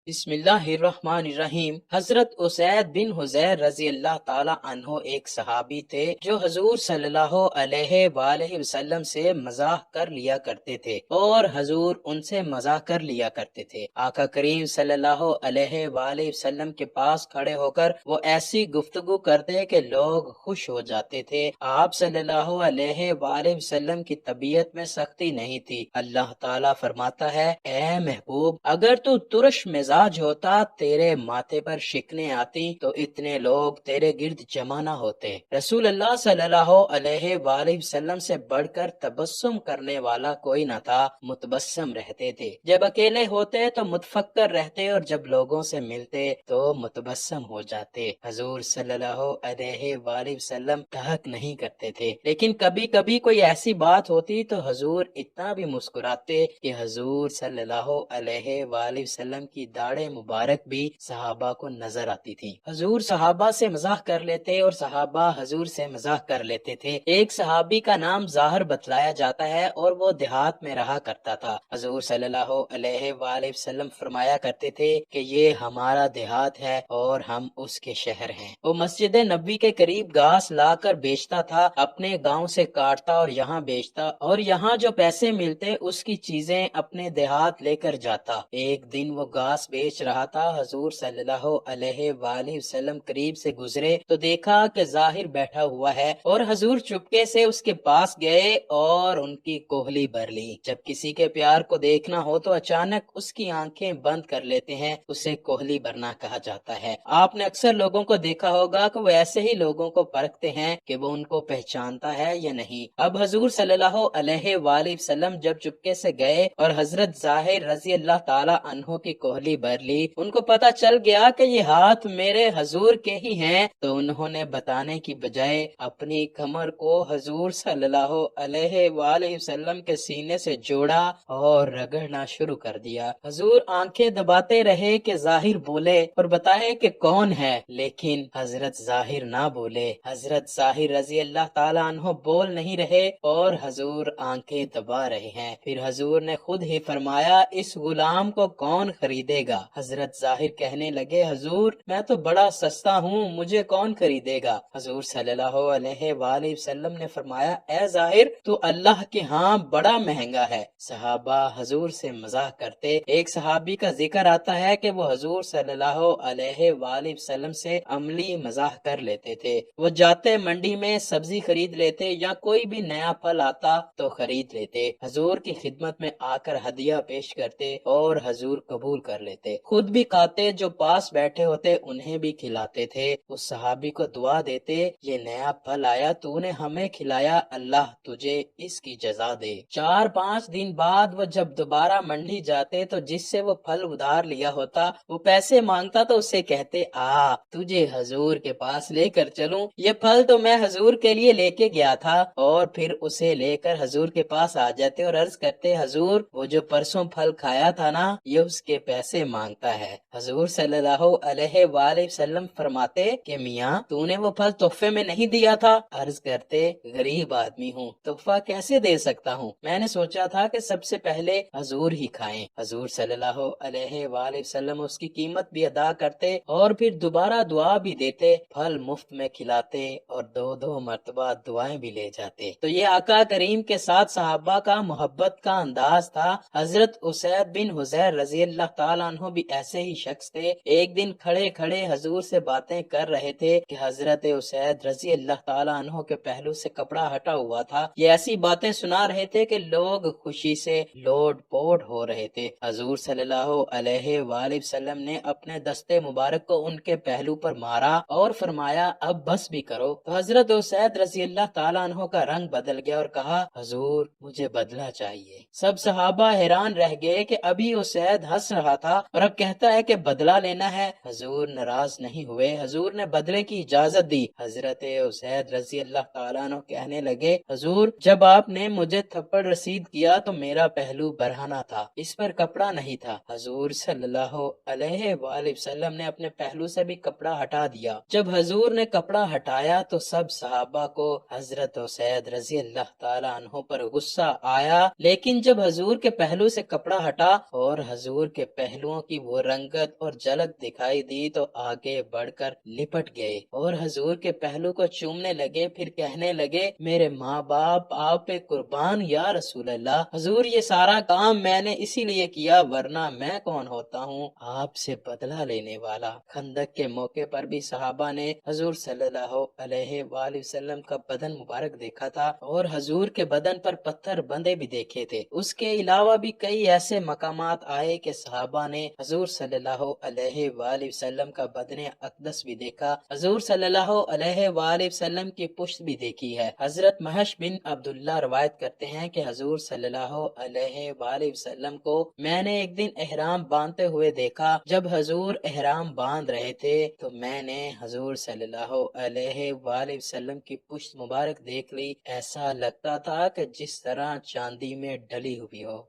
बिस्मिल्लाहिर्रहमानिर्रहीम। हजरत उसैद बिन हुजैर रजी अल्लाह ताला अन्हो एक सहाबी थे जो हजूर सल्लल्लाहु अलैहि वसल्लम से मजाक कर लिया करते थे और हजूर उनसे मजाक कर लिया करते थे। आका करीम सल्लल्लाहु अलैहि वसल्लम के पास खड़े होकर वो ऐसी गुफ्तगू करते कि लोग खुश हो जाते थे। आप सल्लल्लाहु अलैहि वसल्लम की तबीयत में सख्ती नहीं थी। अल्लाह ताला फरमाता है, ए महबूब, अगर तू तुरश मिजाज होता, तेरे माथे पर शिकने आती तो इतने लोग तेरे गिर्द जमा न होते। रसूल अल्लाह सल्लल्लाहु अलैहि वसल्लम से बढ़कर तबस्सुम करने वाला कोई न था। मुतबस्सम रहते थे। जब अकेले होते तो मुतफक्कर रहते और जब लोगों से मिलते तो मुतबस्सम हो जाते। हजूर सल्लल्लाहु अलैहि वसल्लम कहक नहीं करते थे, लेकिन कभी कभी कोई ऐसी बात होती तो हजूर इतना भी मुस्कुराते कि हजूर सल्लल्लाहु अलैहि वसल्लम की दाढ़े मुबारक भी सहाबा को नजर आती थी। हजूर सहाबा से मजाक कर लेते और सहाबा हजूर से मजाक कर लेते थे। एक सहाबी का नाम जाहिर बतलाया जाता है और वो देहात में रहा करता था। हजूर सल्लल्लाहु अलैहि वसल्लम फरमाया करते थे कि ये हमारा देहात है और हम उसके शहर हैं। वो मस्जिद नबी के करीब घास लाकर बेचता था, अपने गांव से काटता और यहाँ बेचता और यहाँ जो पैसे मिलते उसकी चीजें अपने देहात लेकर जाता। एक दिन वो घास बेच रहा था। हजूर सल्लल्लाहु अलैहि वसल्लम करीब से गुजरे तो देखा कि जाहिर बैठा हुआ है और हजूर चुपके से उसके पास गए और उनकी कोहली भर ली। जब किसी के प्यार को देखना हो तो अचानक उसकी आंखें बंद कर लेते हैं, उसे कोहली भरना कहा जाता है। आपने अक्सर लोगों को देखा होगा कि वो ऐसे ही लोगों को परखते हैं कि वो उनको पहचानता है या नहीं। अब हजूर सल्लल्लाहु अलैहि वसल्लम जब चुपके से गए और हजरत जाहिर रजी अल्लाह ताला अन्हो की कोहली भर ली, उनको पता चल गया कि ये हाथ मेरे हजूर के ही हैं, तो उन्होंने बताने की बजाय अपनी कमर को हजूर सल्लल्लाहु अलैहि वसल्लम के सीने से जोड़ा और रगड़ना शुरू कर दिया। हजूर आंखें दबाते रहे कि जाहिर बोले और बताए कि कौन है, लेकिन हजरत जाहिर ना बोले। हजरत जाहिर रजी अल्लाह ताला अन्हो बोल नहीं रहे और हजूर आंखें दबा रहे हैं। फिर हजूर ने खुद ही फरमाया, इस गुलाम को कौन खरीदेगा? हजरत जाहिर कहने लगे, हजूर मैं तो बड़ा सस्ता हूँ, मुझे कौन खरीदेगा? हजूर सल्लल्लाहु अलैहि वसल्लम ने फरमाया, ए जाहिर तू अल्लाह के यहाँ बड़ा महंगा है। सहाबा हजूर से मजाक करते। एक सहाबी का जिक्र आता है कि वो हजूर सल्लल्लाहु अलैहि वसल्लम से अमली मजाक कर लेते थे। वो जाते मंडी में सब्जी खरीद लेते या कोई भी नया फल आता तो खरीद लेते। हजूर की खिदमत में आकर हदिया पेश करते और हजूर कबूल कर लेते, खुद भी खाते, जो पास बैठे होते उन्हें भी खिलाते थे। उस सहाबी को दुआ देते, ये नया फल आया तूने हमें खिलाया, अल्लाह तुझे इसकी जजा दे। 4-5 दिन बाद वो जब दोबारा मंडी जाते तो जिससे वो फल उधार लिया होता वो पैसे मांगता तो उससे कहते, आ तुझे हजूर के पास लेकर चलूं, ये फल तो मैं हजूर के लिए लेके गया था। और फिर उसे लेकर हजूर के पास आ जाते और अर्ज करते, हजूर वो जो परसों फल खाया था ना, ये उसके पैसे मांगता है। हजूर सल्लल्लाहु अलैहि वसल्लम फरमाते कि मियाँ तूने वो फल तोहफे में नहीं दिया था? अर्ज करते, गरीब आदमी हूँ, तोहफा कैसे दे सकता हूँ, मैंने सोचा था कि सबसे पहले हजूर ही खाएं। हजूर सल्लल्लाहु अलैहि वसल्लम उसकी कीमत भी अदा करते और फिर दोबारा दुआ भी देते, फल मुफ्त में खिलाते और 2-2 मरतबा दुआएं भी ले जाते। तो ये आका करीम के साथ सहाबा का मोहब्बत का अंदाज था। हजरत उसैद बिन हुजैर रजी अल्लाह ताला अन्हु भी ऐसे ही शख्स थे। एक दिन खड़े खड़े हजूर से बातें कर रहे थे कि हजरत उसैद रजी अल्लाह ताला अन्हु के पहलू से कपड़ा हटा हुआ था। ये ऐसी बातें सुना रहे थे कि लोग खुशी से लोट पोट हो रहे थे। हजूर सल्लल्लाहु अलैहि वसल्लम ने अपने दस्ते मुबारक को उनके पहलू पर मारा और फरमाया, अब बस भी करो। तो हजरत उसैद रजी अल्लाह ताला अन्हु का रंग बदल गया और कहा, हजूर मुझे बदला चाहिए। सब सहाबा हैरान रह गए कि अभी उसैद हंस रहा था और अब कहता है कि बदला लेना है। हजूर नाराज नहीं हुए, हजूर ने बदले की इजाजत दी। हजरत उसैद रजी अल्लाह ताला अन्हु कहने लगे, हजूर जब आपने मुझे थप्पड़ रसीद किया तो मेरा पहलू बरहाना था, इस पर कपड़ा नहीं था। हजूर सल्लल्लाहु अलैहि वसल्लम ने अपने पहलू से भी कपड़ा हटा दिया। जब हजूर ने कपड़ा हटाया तो सब सहाबा को हजरत उसैद रजी अल्लाह ताला अन्हु पर गुस्सा आया, लेकिन जब हजूर के पहलू से कपड़ा हटा और हजूर के पहलुओं پہلوؤں کی وہ رنگت اور جھلک دکھائی دی تو آگے بڑھ کر لپٹ گئے اور حضور کے پہلو کو چومنے لگے، پھر کہنے لگے میرے ماں باپ آپ پہ قربان یا رسول اللہ، حضور یہ سارا کام میں نے اسی لیے کیا، ورنہ میں کون ہوتا ہوں آپ سے بدلہ لینے والا۔ خندق کے موقع پر بھی صحابہ نے حضور صلی اللہ علیہ وآلہ وسلم کا بدن مبارک دیکھا تھا اور حضور کے بدن پر پتھر بندھے بھی دیکھے تھے۔ اس کے علاوہ بھی کئی ایسے مقامات آئے کہ صحابہ نے حضور صلی اللہ علیہ وآلہ وسلم کا بدن اقدس بھی دیکھا، حضور صلی اللہ علیہ وآلہ وسلم کی پشت بھی دیکھی ہے۔ حضرت محش بن عبداللہ روایت کرتے ہیں کہ حضور صلی اللہ علیہ وآلہ وسلم کو میں نے ایک دن احرام باندھتے ہوئے دیکھا۔ جب حضور احرام باندھ رہے تھے تو میں نے حضور صلی اللہ علیہ وآلہ وسلم کی پشت مبارک دیکھ لی، ایسا لگتا تھا کہ جس طرح چاندی میں ڈلی ہوئی ہو۔